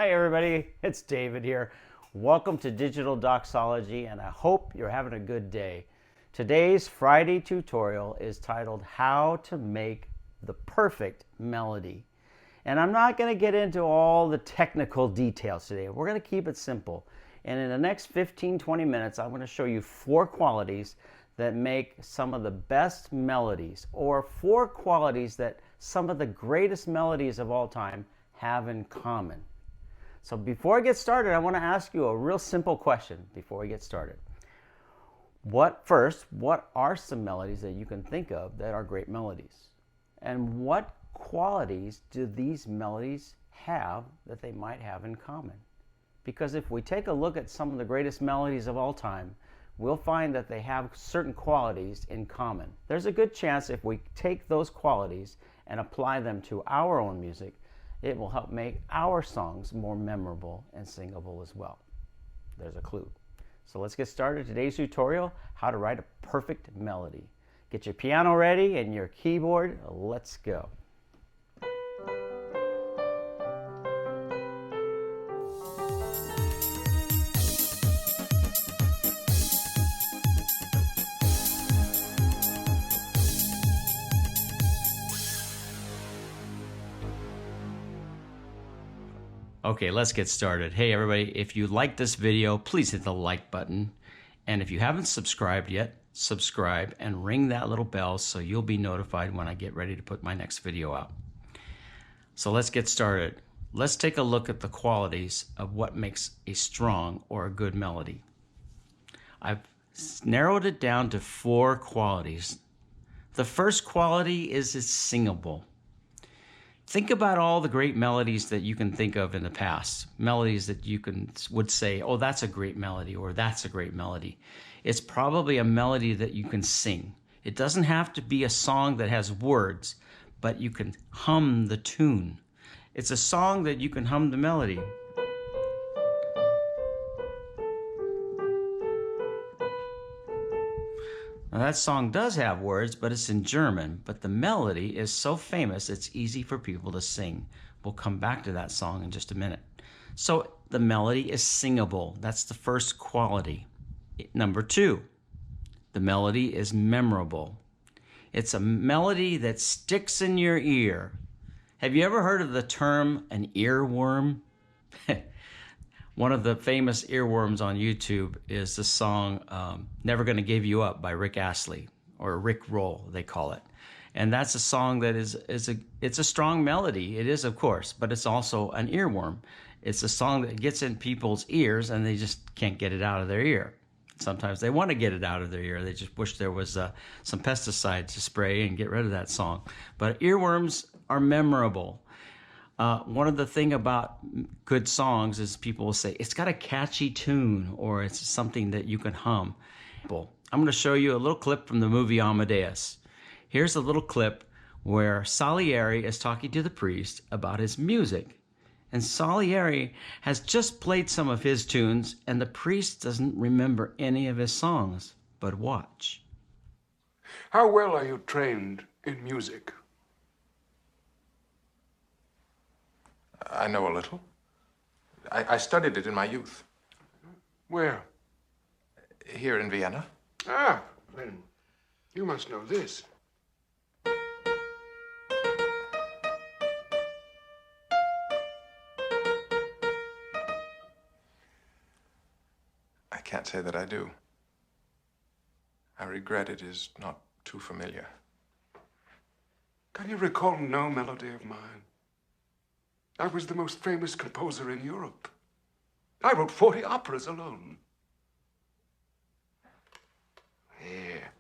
Hi everybody, it's David here. Welcome to Digital Doxology, and I hope you're having a good day. Today's Friday tutorial is titled How to Make the Perfect Melody. And I'm not going to get into all the technical details today. We're going to keep it simple. And in the next 15-20 minutes, I'm going to show you 4 qualities that make some of the best melodies, or 4 qualities that some of the greatest melodies of all time have in common. So before I get started, I want to ask you a real simple question before we get started. What are some melodies that you can think of that are great melodies? And what qualities do these melodies have that they might have in common? Because if we take a look at some of the greatest melodies of all time, we'll find that they have certain qualities in common. There's a good chance if we take those qualities and apply them to our own music, it will help make our songs more memorable and singable as well. There's a clue. So let's get started. Today's tutorial, how to write a perfect melody. Get your piano ready and your keyboard. Let's go. Okay, let's get started. Hey everybody, if you like this video, please hit the like button. And if you haven't subscribed yet, subscribe and ring that little bell so you'll be notified when I get ready to put my next video out. So let's get started. Let's take a look at the qualities of what makes a strong or a good melody. I've narrowed it down to 4 qualities. The first quality is it's singable. Think about all the great melodies that you can think of in the past. Melodies that you would say, oh, that's a great melody, or that's a great melody. It's probably a melody that you can sing. It doesn't have to be a song that has words, but you can hum the tune. It's a song that you can hum the melody. Now that song does have words, but it's in German, but the melody is so famous it's easy for people to sing. We'll come back to that song in just a minute. So the melody is singable. That's the first quality. Number 2, the melody is memorable. It's a melody that sticks in your ear. Have you ever heard of the term an earworm? One of the famous earworms on YouTube is the song Never Gonna Give You Up by Rick Astley, or Rick Roll, they call it. And that's a song that it's a strong melody. It is, of course, but it's also an earworm. It's a song that gets in people's ears and they just can't get it out of their ear. Sometimes they want to get it out of their ear. They just wish there was some pesticide to spray and get rid of that song. But earworms are memorable. One of the things about good songs is people will say, it's got a catchy tune, or it's something that you can hum. I'm going to show you a little clip from the movie Amadeus. Here's a little clip where Salieri is talking to the priest about his music. And Salieri has just played some of his tunes, and the priest doesn't remember any of his songs. But watch. How well are you trained in music? I know a little. I studied it in my youth. Where? Here in Vienna. Ah, then you must know this. I can't say that I do. I regret it is not too familiar. Can you recall no melody of mine? I was the most famous composer in Europe. I wrote 40 operas alone. Here.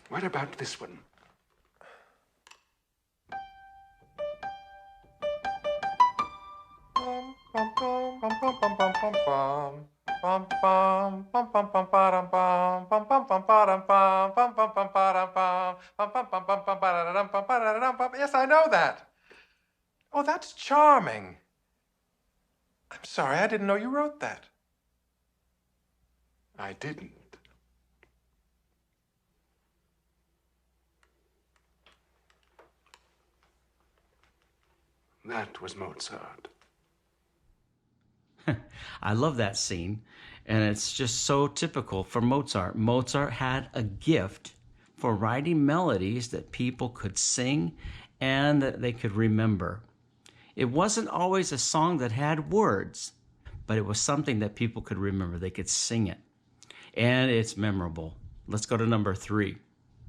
What about this one? Yes, I know that. Oh, that's charming. I'm sorry, I didn't know you wrote that. I didn't. That was Mozart. I love that scene, and it's just so typical for Mozart. Mozart had a gift for writing melodies that people could sing and that they could remember. It wasn't always a song that had words, but it was something that people could remember. They could sing it, and it's memorable. Let's go to number 3.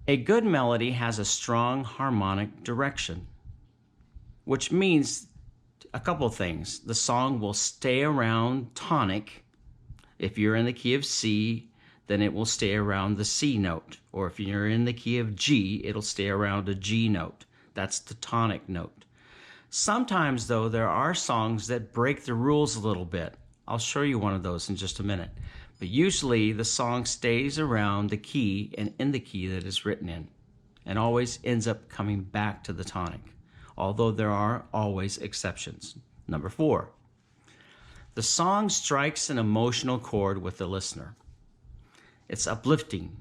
A good melody has a strong harmonic direction, which means a couple things. The song will stay around tonic. If you're in the key of C, then it will stay around the C note. Or if you're in the key of G, it'll stay around a G note. That's the tonic note. Sometimes, though, there are songs that break the rules a little bit. I'll show you one of those in just a minute. But usually the song stays around the key and in the key that it's written in, and always ends up coming back to the tonic, although there are always exceptions. Number 4, the song strikes an emotional chord with the listener. It's uplifting,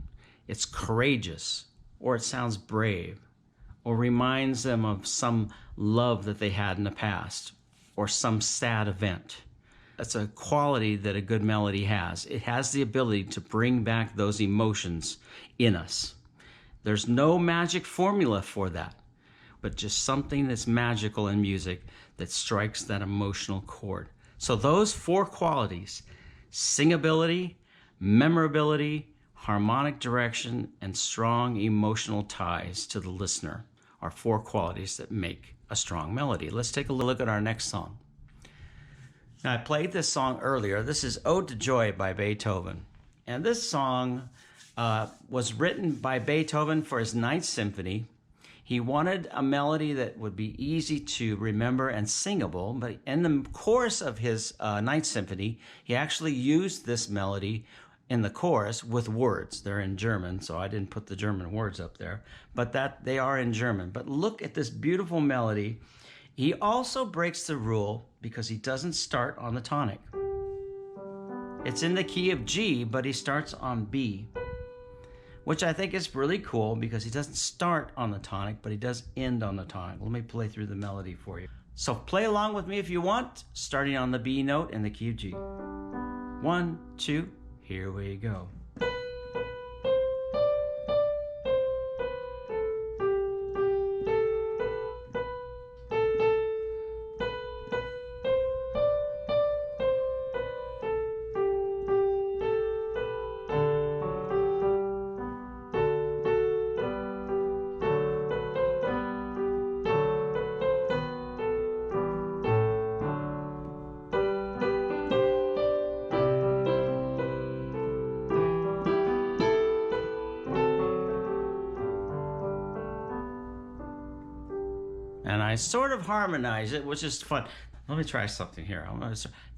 it's courageous, or it sounds brave, or reminds them of some love that they had in the past, or some sad event. That's a quality that a good melody has. It has the ability to bring back those emotions in us. There's no magic formula for that, but just something that's magical in music that strikes that emotional chord. So those 4 qualities, singability, memorability, harmonic direction, and strong emotional ties to the listener, are 4 qualities that make a strong melody. Let's take a look at our next song. Now, I played this song earlier. This is Ode to Joy by Beethoven. And this song was written by Beethoven for his Ninth Symphony. He wanted a melody that would be easy to remember and singable, but in the chorus of his Ninth Symphony, he actually used this melody in the chorus with words. They're in German, so I didn't put the German words up there, but that they are in German. But look at this beautiful melody. He also breaks the rule because he doesn't start on the tonic. It's in the key of G, but he starts on B, which I think is really cool because he doesn't start on the tonic, but he does end on the tonic. Let me play through the melody for you. So play along with me if you want, starting on the B note in the key of G. 1, 2, here we go. And I sort of harmonize it, which is fun. Let me try something here.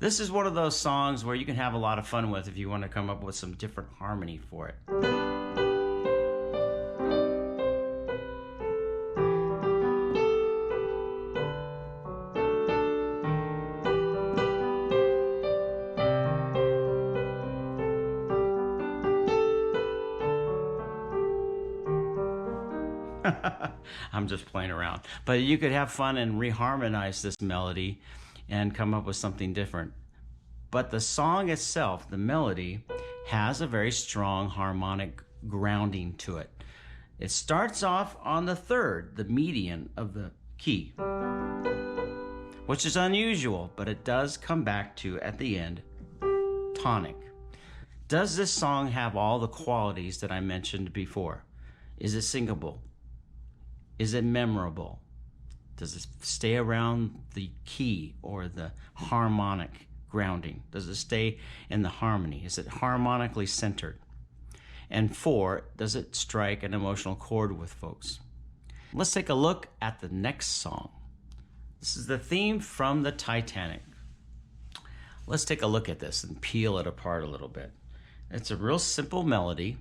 This is one of those songs where you can have a lot of fun with if you want to come up with some different harmony for it. I'm just playing around. But you could have fun and reharmonize this melody and come up with something different. But the song itself, the melody, has a very strong harmonic grounding to it. It starts off on the 3rd, the median of the key, which is unusual, but it does come back to, at the end, tonic. Does this song have all the qualities that I mentioned before? Is it singable? Is it memorable? Does it stay around the key or the harmonic grounding? Does it stay in the harmony? Is it harmonically centered? And 4, does it strike an emotional chord with folks? Let's take a look at the next song. This is the theme from the Titanic. Let's take a look at this and peel it apart a little bit. It's a real simple melody.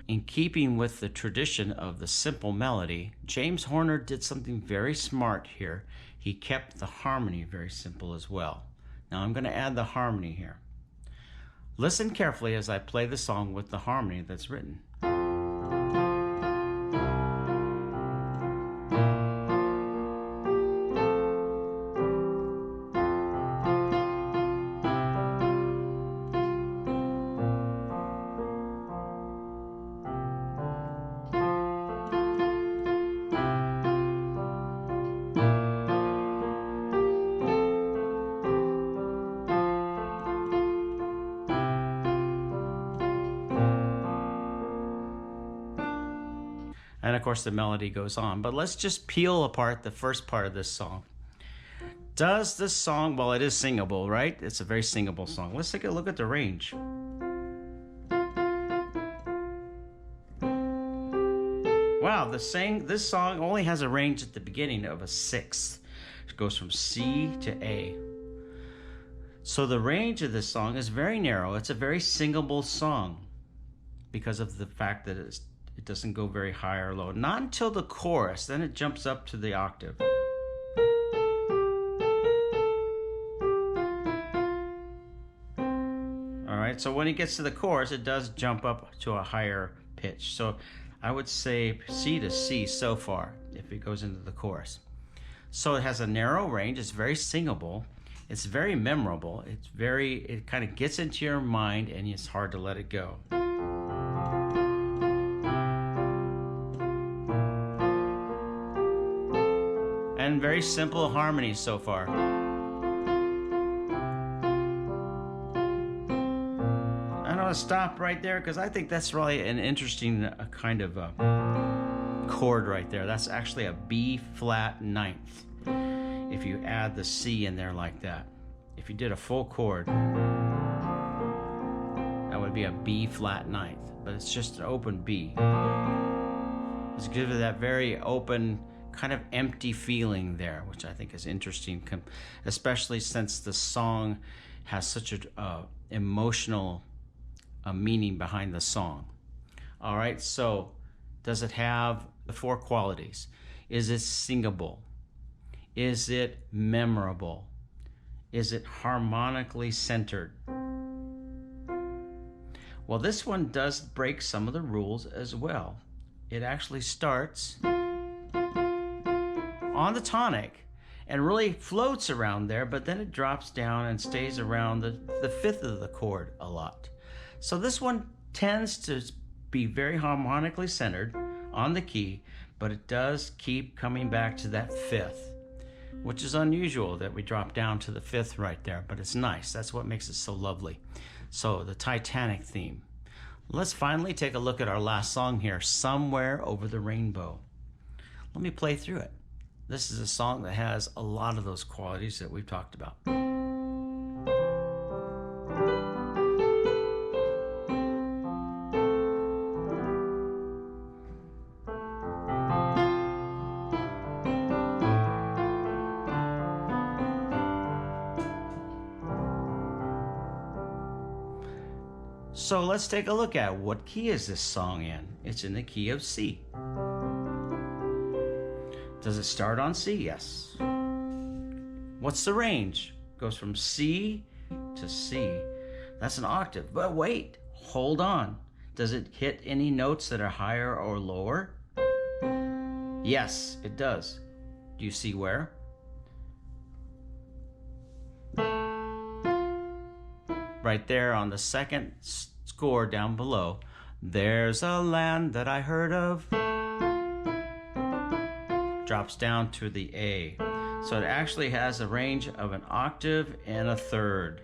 In keeping with the tradition of the simple melody, James Horner did something very smart here. He kept the harmony very simple as well. Now I'm going to add the harmony here. Listen carefully as I play the song with the harmony that's written. And of course the melody goes on. But let's just peel apart the first part of this song. Does this song, well, it is singable, right? It's a very singable song. Let's take a look at the range. Wow, this song only has a range at the beginning of a sixth. It goes from C to A. So the range of this song is very narrow. It's a very singable song because of the fact that it doesn't go very high or low. Not until the chorus, then it jumps up to the octave. All right, so when it gets to the chorus, it does jump up to a higher pitch. So I would say C to C so far if it goes into the chorus. So it has a narrow range, it's very singable, it's very memorable, it kind of gets into your mind and it's hard to let it go. And very simple harmony so far. I'm gonna stop right there because I think that's really an interesting kind of chord right there. That's actually a B flat ninth. If you add the C in there like that, if you did a full chord, that would be a B flat ninth, but it's just an open B. It's gives it that very open, kind of empty feeling there, which I think is interesting, especially since the song has such a emotional meaning behind the song. All right, so does it have the four qualities? Is it singable? Is it memorable? Is it harmonically centered? Well, this one does break some of the rules as well. It actually starts on the tonic and really floats around there, but then it drops down and stays around the fifth of the chord a lot. So this one tends to be very harmonically centered on the key, but it does keep coming back to that fifth, which is unusual that we drop down to the fifth right there, but it's nice. That's what makes it so lovely. So the Titanic theme. Let's finally take a look at our last song here, Somewhere Over the Rainbow. Let me play through it. This is a song that has a lot of those qualities that we've talked about. So let's take a look at what key is this song in. It's in the key of C. Does it start on C? Yes. What's the range? Goes from C to C. That's an octave. But wait, hold on. Does it hit any notes that are higher or lower? Yes, it does. Do you see where? Right there on the second score down below. There's a land that I heard of. Drops down to the A. So it actually has a range of an octave and a third.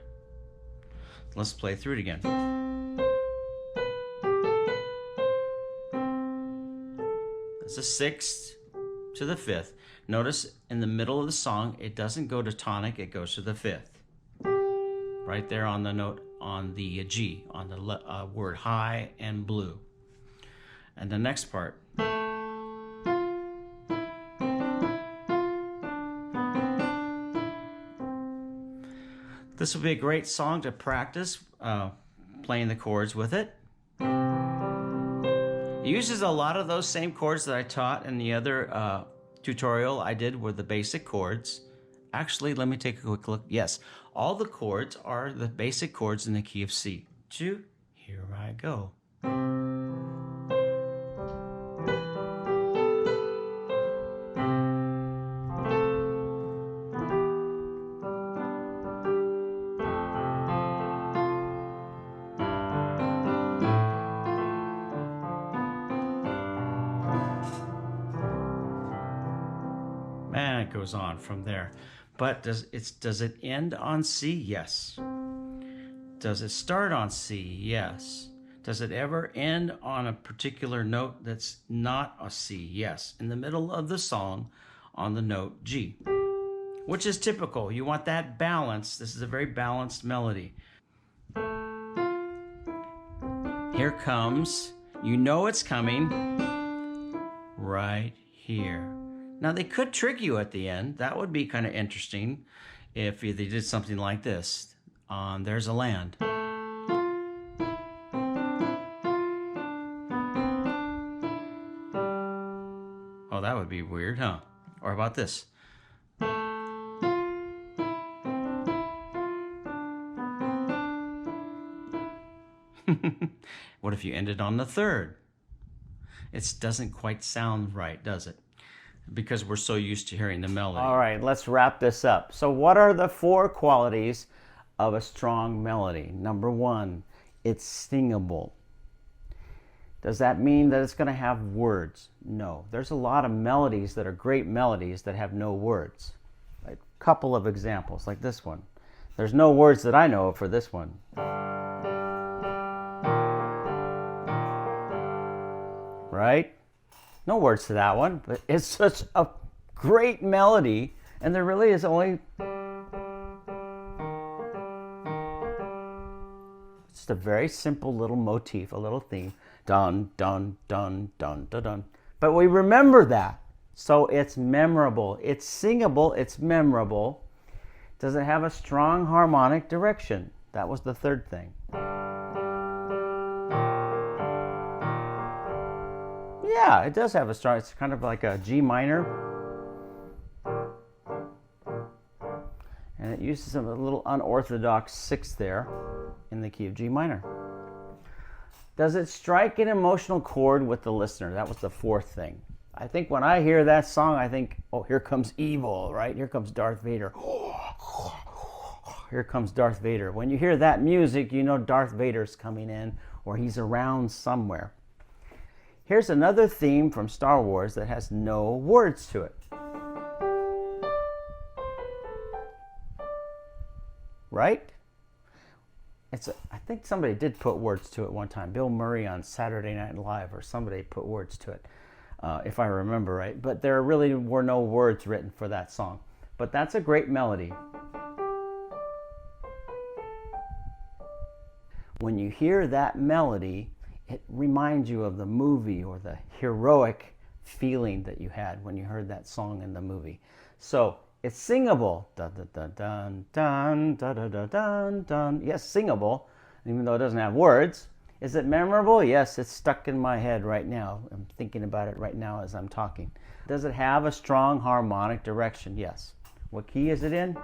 Let's play through it again. That's a sixth to the fifth. Notice in the middle of the song, it doesn't go to tonic, it goes to the fifth. Right there on the note, on the G, on the word high and blue. And the next part. This would be a great song to practice playing the chords with it. It uses a lot of those same chords that I taught in the other tutorial I did with the basic chords. Actually, let me take a quick look. Yes, all the chords are the basic chords in the key of C. 2, here I go. And it goes on from there. But does it end on C? Yes. Does it start on C? Yes. Does it ever end on a particular note that's not a C? Yes. In the middle of the song on the note G, which is typical. You want that balance. This is a very balanced melody. Here comes, you know it's coming, right here. Now, they could trick you at the end. That would be kind of interesting if they did something like this. There's a land. Oh, that would be weird, huh? Or how about this? What if you ended on the third? It doesn't quite sound right, does it? Because we're so used to hearing the melody. All right, let's wrap this up. So what are the 4 qualities of a strong melody? Number 1, it's singable. Does that mean that it's going to have words? No. There's a lot of melodies that are great melodies that have no words. A couple of examples, like this one. There's no words that I know of for this one. Right? No words to that one, but it's such a great melody, and there really is only just a very simple little motif, a little theme. Dun, dun, dun, dun, dun, dun. But we remember that, so it's memorable. It's singable, it's memorable. Does it have a strong harmonic direction? That was the third thing. Yeah, it does have a strong, it's kind of like a G minor. And it uses a little unorthodox 6th there in the key of G minor. Does it strike an emotional chord with the listener? That was the 4th thing. I think when I hear that song, I think, oh, here comes evil, right? Here comes Darth Vader. Here comes Darth Vader. When you hear that music, you know Darth Vader's coming in, or he's around somewhere. Here's another theme from Star Wars that has no words to it. Right? I think somebody did put words to it one time. Bill Murray on Saturday Night Live, or somebody put words to it, if I remember right. But there really were no words written for that song. But that's a great melody. When you hear that melody, it reminds you of the movie or the heroic feeling that you had when you heard that song in the movie. So it's singable. Dun, dun, dun, dun, dun, dun, dun, dun, dun. Yes, singable, even though it doesn't have words. Is it memorable? Yes, it's stuck in my head right now. I'm thinking about it right now as I'm talking. Does it have a strong harmonic direction? Yes. What key is it in?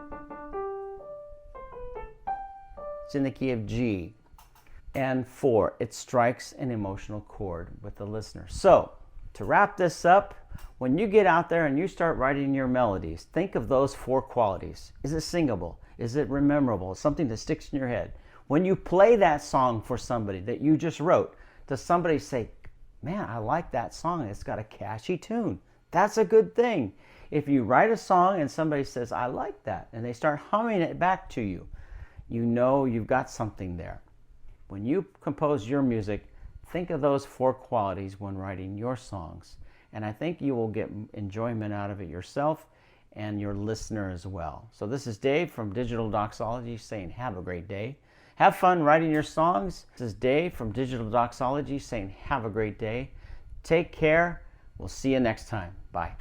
It's in the key of G. And 4, it strikes an emotional chord with the listener. So, to wrap this up, when you get out there and you start writing your melodies, think of those 4 qualities. Is it singable? Is it memorable? Something that sticks in your head. When you play that song for somebody that you just wrote, does somebody say, man, I like that song, it's got a catchy tune? That's a good thing. If you write a song and somebody says, I like that, and they start humming it back to you, you know you've got something there. When you compose your music, think of those 4 qualities when writing your songs. And I think you will get enjoyment out of it yourself and your listener as well. So this is Dave from Digital Doxology saying have a great day. Have fun writing your songs. This is Dave from Digital Doxology saying have a great day. Take care. We'll see you next time. Bye.